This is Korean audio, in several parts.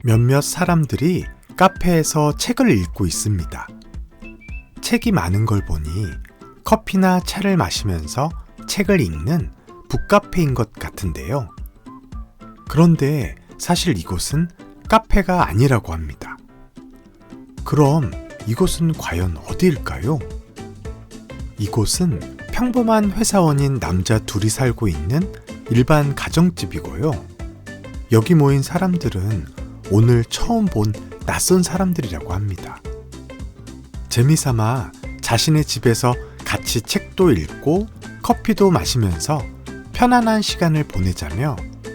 몇몇 사람들이 카페에서 책을 읽고 있습니다. 책이 많은 걸 보니 커피나 차를 마시면서 책을 읽는 북카페인 것 같은데요. 그런데 사실 이곳은 카페가 아니라고 합니다. 그럼 이곳은 과연 어디일까요? 이곳은 평범한 회사원인 남자 둘이 살고 있는 일반 가정집이고요. 여기 모인 사람들은 오늘 처음 본 낯선 사람들이라고 합니다. 재미삼아 자신의 집에서 같이 책도 읽고 커피도 마시면서 편안한 시간을 보내자며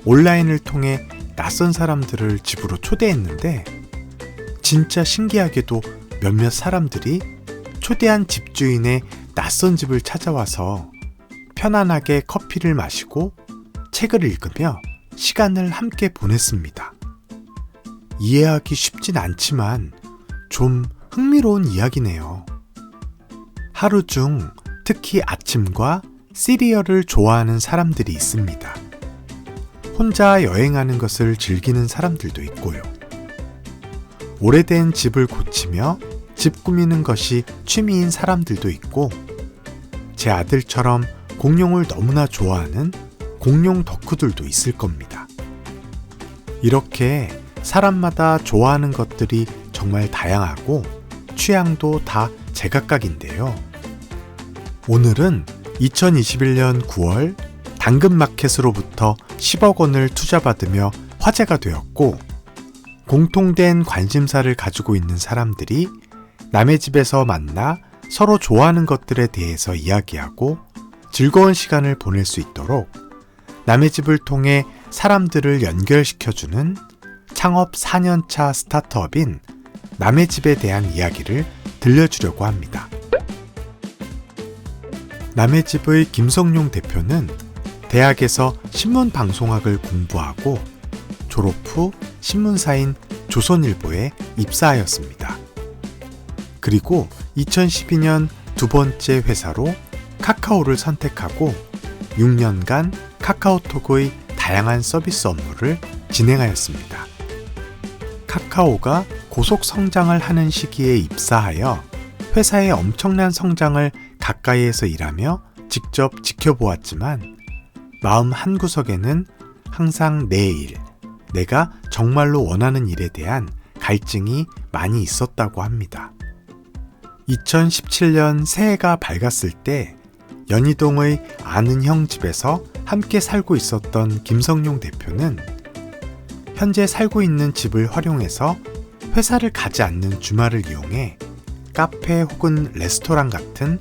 온라인을 통해 낯선 사람들을 집으로 초대했는데 진짜 신기하게도 몇몇 사람들이 초대한 집주인의 낯선 집을 찾아와서 편안하게 커피를 마시고 책을 읽으며 시간을 함께 보냈습니다. 이해하기 쉽진 않지만 좀 흥미로운 이야기네요. 하루 중 특히 아침과 시리얼을 좋아하는 사람들이 있습니다. 혼자 여행하는 것을 즐기는 사람들도 있고요. 오래된 집을 고치며 집 꾸미는 것이 취미인 사람들도 있고, 제 아들처럼 공룡을 너무나 좋아하는 공룡 덕후들도 있을 겁니다. 이렇게 사람마다 좋아하는 것들이 정말 다양하고 취향도 다 제각각인데요. 오늘은 2021년 9월 당근마켓으로부터 10억 원을 투자받으며 화제가 되었고, 공통된 관심사를 가지고 있는 사람들이 남의 집에서 만나 서로 좋아하는 것들에 대해서 이야기하고 즐거운 시간을 보낼 수 있도록 남의 집을 통해 사람들을 연결시켜주는 창업 4년차 스타트업인 남의 집에 대한 이야기를 들려주려고 합니다. 남의 집의 김성용 대표는 대학에서 신문방송학을 공부하고 졸업 후 신문사인 조선일보에 입사하였습니다. 그리고 2012년 두 번째 회사로 카카오를 선택하고 6년간 카카오톡의 다양한 서비스 업무를 진행하였습니다. 카카오가 고속 성장을 하는 시기에 입사하여 회사의 엄청난 성장을 가까이에서 일하며 직접 지켜보았지만 마음 한구석에는 항상 내 일, 내가 정말로 원하는 일에 대한 갈증이 많이 있었다고 합니다. 2017년 새해가 밝았을 때 연희동의 아는 형 집에서 함께 살고 있었던 김성용 대표는 현재 살고 있는 집을 활용해서 회사를 가지 않는 주말을 이용해 카페 혹은 레스토랑 같은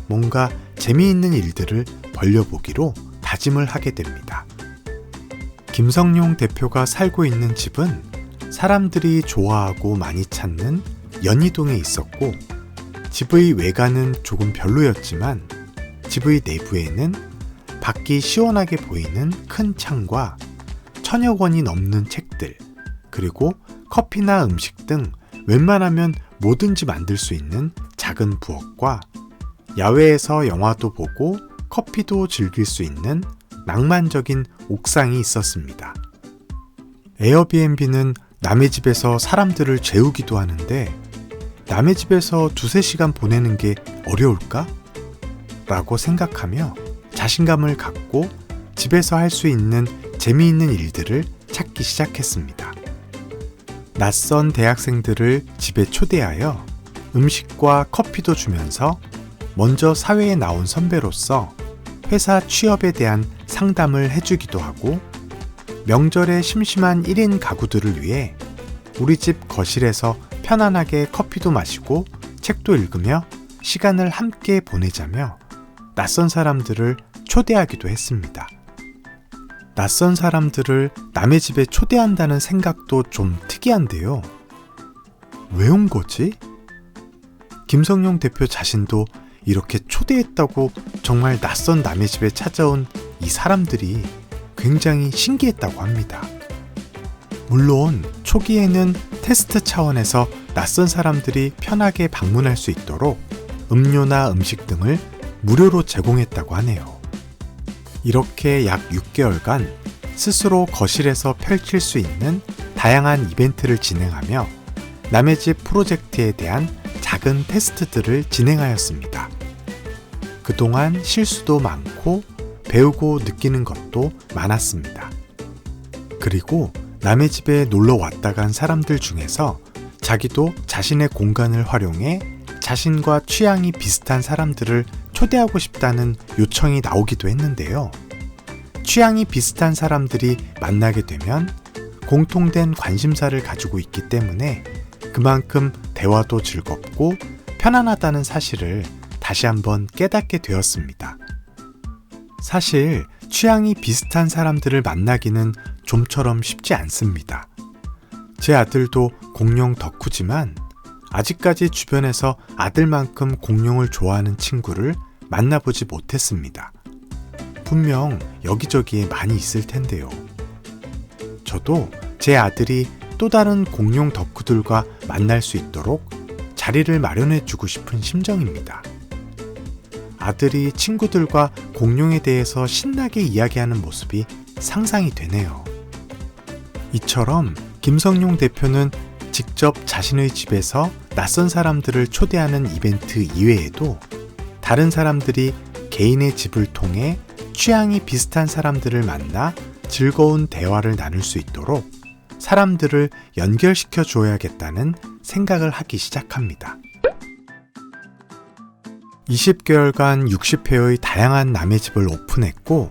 뭔가 재미있는 일들을 벌려보기로 다짐을 하게 됩니다. 김성용 대표가 살고 있는 집은 사람들이 좋아하고 많이 찾는 연희동에 있었고, 집의 외관은 조금 별로였지만 집의 내부에는 밖이 시원하게 보이는 큰 창과 1000여 권이 넘는 책들, 그리고 커피나 음식 등 웬만하면 뭐든지 만들 수 있는 작은 부엌과 야외에서 영화도 보고 커피도 즐길 수 있는 낭만적인 옥상이 있었습니다. 에어비앤비는 남의 집에서 사람들을 재우기도 하는데 남의 집에서 2-3시간 보내는 게 어려울까? 라고 생각하며 자신감을 갖고 집에서 할 수 있는 재미있는 일들을 찾기 시작했습니다. 낯선 대학생들을 집에 초대하여 음식과 커피도 주면서 먼저 사회에 나온 선배로서 회사 취업에 대한 상담을 해주기도 하고, 명절에 심심한 1인 가구들을 위해 우리 집 거실에서 편안하게 커피도 마시고 책도 읽으며 시간을 함께 보내자며 낯선 사람들을 초대하기도 했습니다. 낯선 사람들을 남의 집에 초대한다는 생각도 좀 특이한데요. 왜 온 거지? 김성용 대표 자신도 이렇게 초대했다고 정말 낯선 남의 집에 찾아온 이 사람들이 굉장히 신기했다고 합니다. 물론 초기에는 테스트 차원에서 낯선 사람들이 편하게 방문할 수 있도록 음료나 음식 등을 무료로 제공했다고 하네요. 이렇게 약 6개월간 스스로 거실에서 펼칠 수 있는 다양한 이벤트를 진행하며 남의 집 프로젝트에 대한 작은 테스트들을 진행하였습니다. 그동안 실수도 많고 배우고 느끼는 것도 많았습니다. 그리고 남의 집에 놀러 왔다 간 사람들 중에서 자기도 자신의 공간을 활용해 자신과 취향이 비슷한 사람들을 초대하고 싶다는 요청이 나오기도 했는데요. 취향이 비슷한 사람들이 만나게 되면 공통된 관심사를 가지고 있기 때문에 그만큼 대화도 즐겁고 편안하다는 사실을 다시 한번 깨닫게 되었습니다. 사실 취향이 비슷한 사람들을 만나기는 좀처럼 쉽지 않습니다. 제 아들도 공룡 덕후지만 아직까지 주변에서 아들만큼 공룡을 좋아하는 친구를 만나보지 못했습니다. 분명 여기저기에 많이 있을 텐데요. 저도 제 아들이 또 다른 공룡 덕후들과 만날 수 있도록 자리를 마련해 주고 싶은 심정입니다. 아들이 친구들과 공룡에 대해서 신나게 이야기하는 모습이 상상이 되네요. 이처럼 김성룡 대표는 직접 자신의 집에서 낯선 사람들을 초대하는 이벤트 이외에도 다른 사람들이 개인의 집을 통해 취향이 비슷한 사람들을 만나 즐거운 대화를 나눌 수 있도록 사람들을 연결시켜 줘야겠다는 생각을 하기 시작합니다. 20개월간 60회의 다양한 남의 집을 오픈했고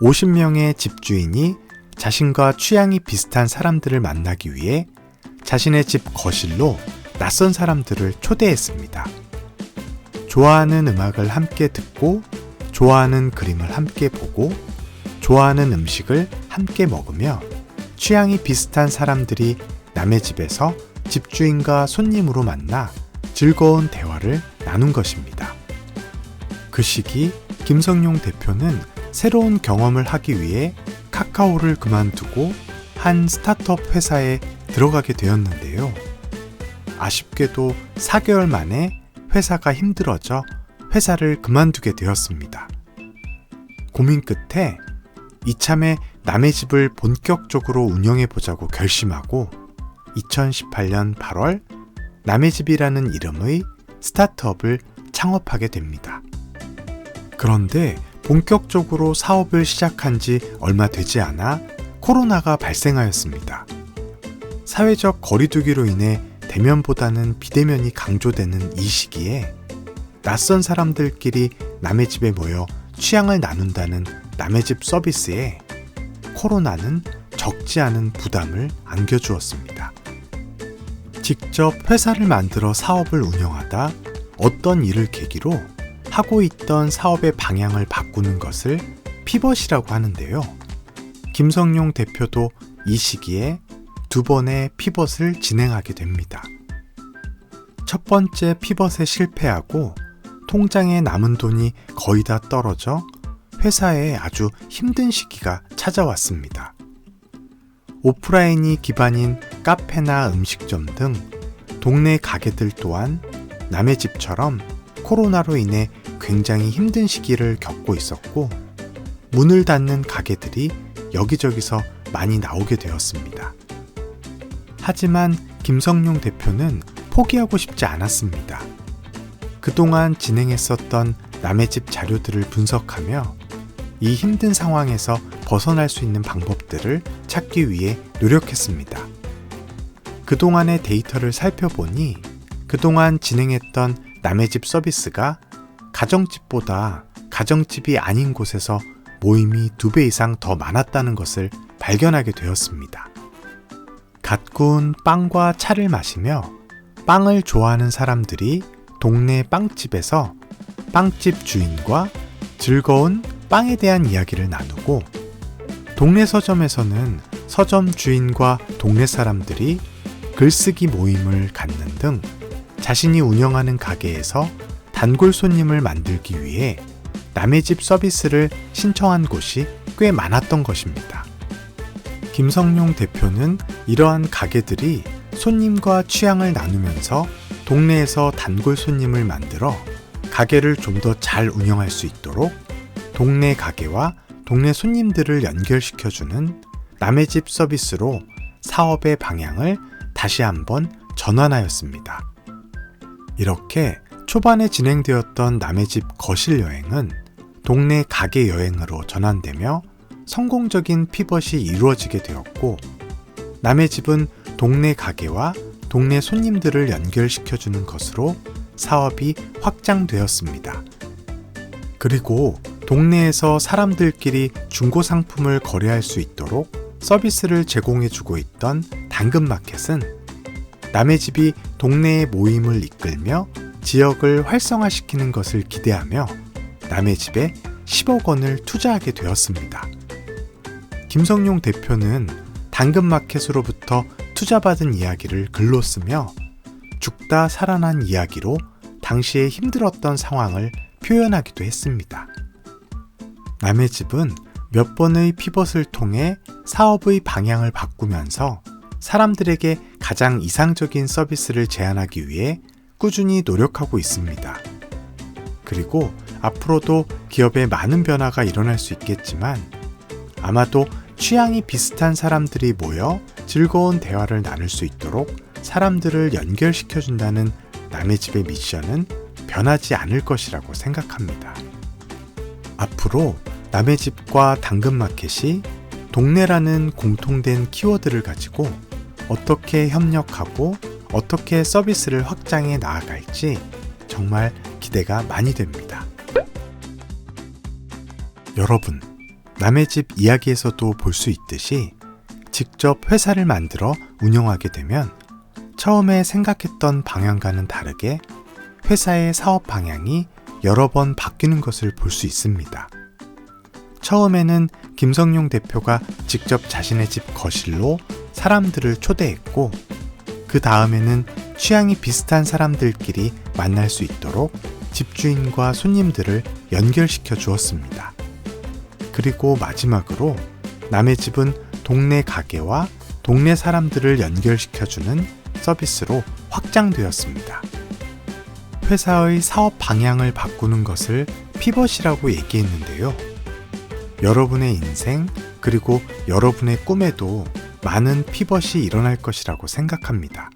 50명의 집주인이 자신과 취향이 비슷한 사람들을 만나기 위해 자신의 집 거실로 낯선 사람들을 초대했습니다. 좋아하는 음악을 함께 듣고 좋아하는 그림을 함께 보고 좋아하는 음식을 함께 먹으며 취향이 비슷한 사람들이 남의 집에서 집주인과 손님으로 만나 즐거운 대화를 나눈 것입니다. 그 시기 김성룡 대표는 새로운 경험을 하기 위해 카카오를 그만두고 한 스타트업 회사에 들어가게 되었는데요. 아쉽게도 4개월 만에 회사가 힘들어져 회사를 그만두게 되었습니다. 고민 끝에 이참에 남의 집을 본격적으로 운영해보자고 결심하고 2018년 8월 남의 집이라는 이름의 스타트업을 창업하게 됩니다. 그런데 본격적으로 사업을 시작한 지 얼마 되지 않아 코로나가 발생하였습니다. 사회적 거리두기로 인해 대면보다는 비대면이 강조되는 이 시기에 낯선 사람들끼리 남의 집에 모여 취향을 나눈다는 남의 집 서비스에 코로나는 적지 않은 부담을 안겨주었습니다. 직접 회사를 만들어 사업을 운영하다 어떤 일을 계기로 하고 있던 사업의 방향을 바꾸는 것을 피벗이라고 하는데요. 김성룡 대표도 이 시기에 2번의 피벗을 진행하게 됩니다. 첫 번째 피벗에 실패하고 통장에 남은 돈이 거의 다 떨어져 회사에 아주 힘든 시기가 찾아왔습니다. 오프라인이 기반인 카페나 음식점 등 동네 가게들 또한 남의 집처럼 코로나로 인해 굉장히 힘든 시기를 겪고 있었고 문을 닫는 가게들이 여기저기서 많이 나오게 되었습니다. 하지만 김성룡 대표는 포기하고 싶지 않았습니다. 그동안 진행했었던 남의 집 자료들을 분석하며 이 힘든 상황에서 벗어날 수 있는 방법들을 찾기 위해 노력했습니다. 그동안의 데이터를 살펴보니 그동안 진행했던 남의 집 서비스가 가정집보다 가정집이 아닌 곳에서 모임이 2배 이상 더 많았다는 것을 발견하게 되었습니다. 갓 구운 빵과 차를 마시며 빵을 좋아하는 사람들이 동네 빵집에서 빵집 주인과 즐거운 빵에 대한 이야기를 나누고 동네 서점에서는 서점 주인과 동네 사람들이 글쓰기 모임을 갖는 등 자신이 운영하는 가게에서 단골 손님을 만들기 위해 남의 집 서비스를 신청한 곳이 꽤 많았던 것입니다. 김성룡 대표는 이러한 가게들이 손님과 취향을 나누면서 동네에서 단골 손님을 만들어 가게를 좀 더 잘 운영할 수 있도록 동네 가게와 동네 손님들을 연결시켜주는 남의 집 서비스로 사업의 방향을 다시 한번 전환하였습니다. 이렇게 초반에 진행되었던 남의 집 거실 여행은 동네 가게 여행으로 전환되며 성공적인 피벗이 이루어지게 되었고, 남의 집은 동네 가게와 동네 손님들을 연결시켜주는 것으로 사업이 확장되었습니다. 그리고 동네에서 사람들끼리 중고 상품을 거래할 수 있도록 서비스를 제공해주고 있던 당근마켓은 남의 집이 동네의 모임을 이끌며 지역을 활성화시키는 것을 기대하며 남의 집에 10억 원을 투자하게 되었습니다. 김성용 대표는 당근마켓으로부터 투자받은 이야기를 글로 쓰며 죽다 살아난 이야기로 당시에 힘들었던 상황을 표현하기도 했습니다. 남의 집은 몇 번의 피벗을 통해 사업의 방향을 바꾸면서 사람들에게 가장 이상적인 서비스를 제안하기 위해 꾸준히 노력하고 있습니다. 그리고 앞으로도 기업에 많은 변화가 일어날 수 있겠지만 아마도 취향이 비슷한 사람들이 모여 즐거운 대화를 나눌 수 있도록 사람들을 연결시켜준다는 남의 집의 미션은 변하지 않을 것이라고 생각합니다. 앞으로 남의 집과 당근마켓이 동네라는 공통된 키워드를 가지고 어떻게 협력하고 어떻게 서비스를 확장해 나아갈지 정말 기대가 많이 됩니다. 여러분, 남의 집 이야기에서도 볼 수 있듯이 직접 회사를 만들어 운영하게 되면 처음에 생각했던 방향과는 다르게 회사의 사업 방향이 여러 번 바뀌는 것을 볼 수 있습니다. 처음에는 김성용 대표가 직접 자신의 집 거실로 사람들을 초대했고, 그 다음에는 취향이 비슷한 사람들끼리 만날 수 있도록 집주인과 손님들을 연결시켜 주었습니다. 그리고 마지막으로 남의 집은 동네 가게와 동네 사람들을 연결시켜주는 서비스로 확장되었습니다. 회사의 사업 방향을 바꾸는 것을 피벗이라고 얘기했는데요. 여러분의 인생 그리고 여러분의 꿈에도 많은 피벗이 일어날 것이라고 생각합니다.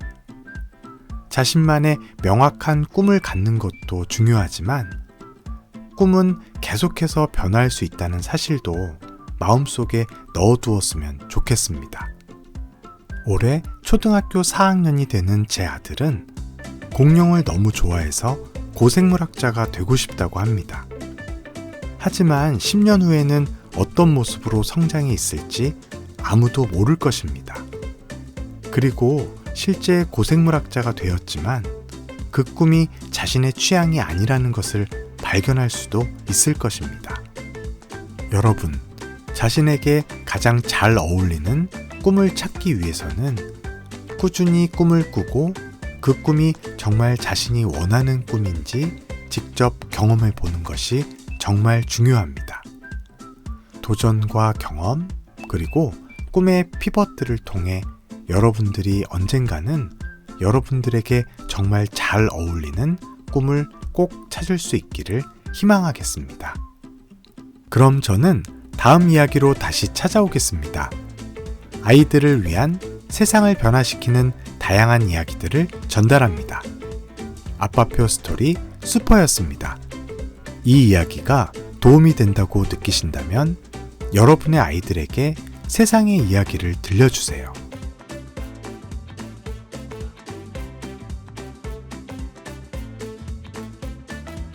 자신만의 명확한 꿈을 갖는 것도 중요하지만 꿈은 계속해서 변화할 수 있다는 사실도 마음속에 넣어두었으면 좋겠습니다. 올해 초등학교 4학년이 되는 제 아들은 공룡을 너무 좋아해서 고생물학자가 되고 싶다고 합니다. 하지만 10년 후에는 어떤 모습으로 성장해 있을지 아무도 모를 것입니다. 그리고 실제 고생물학자가 되었지만 그 꿈이 자신의 취향이 아니라는 것을 발견할 수도 있을 것입니다. 여러분, 자신에게 가장 잘 어울리는 꿈을 찾기 위해서는 꾸준히 꿈을 꾸고 그 꿈이 정말 자신이 원하는 꿈인지 직접 경험해 보는 것이 정말 중요합니다. 도전과 경험, 그리고 꿈의 피벗들을 통해 여러분들이 언젠가는 여러분들에게 정말 잘 어울리는 꿈을 꼭 찾을 수 있기를 희망하겠습니다. 그럼 저는 다음 이야기로 다시 찾아오겠습니다. 아이들을 위한 세상을 변화시키는 다양한 이야기들을 전달합니다. 아빠표 스토리 슈퍼였습니다. 이 이야기가 도움이 된다고 느끼신다면 여러분의 아이들에게 세상의 이야기를 들려주세요.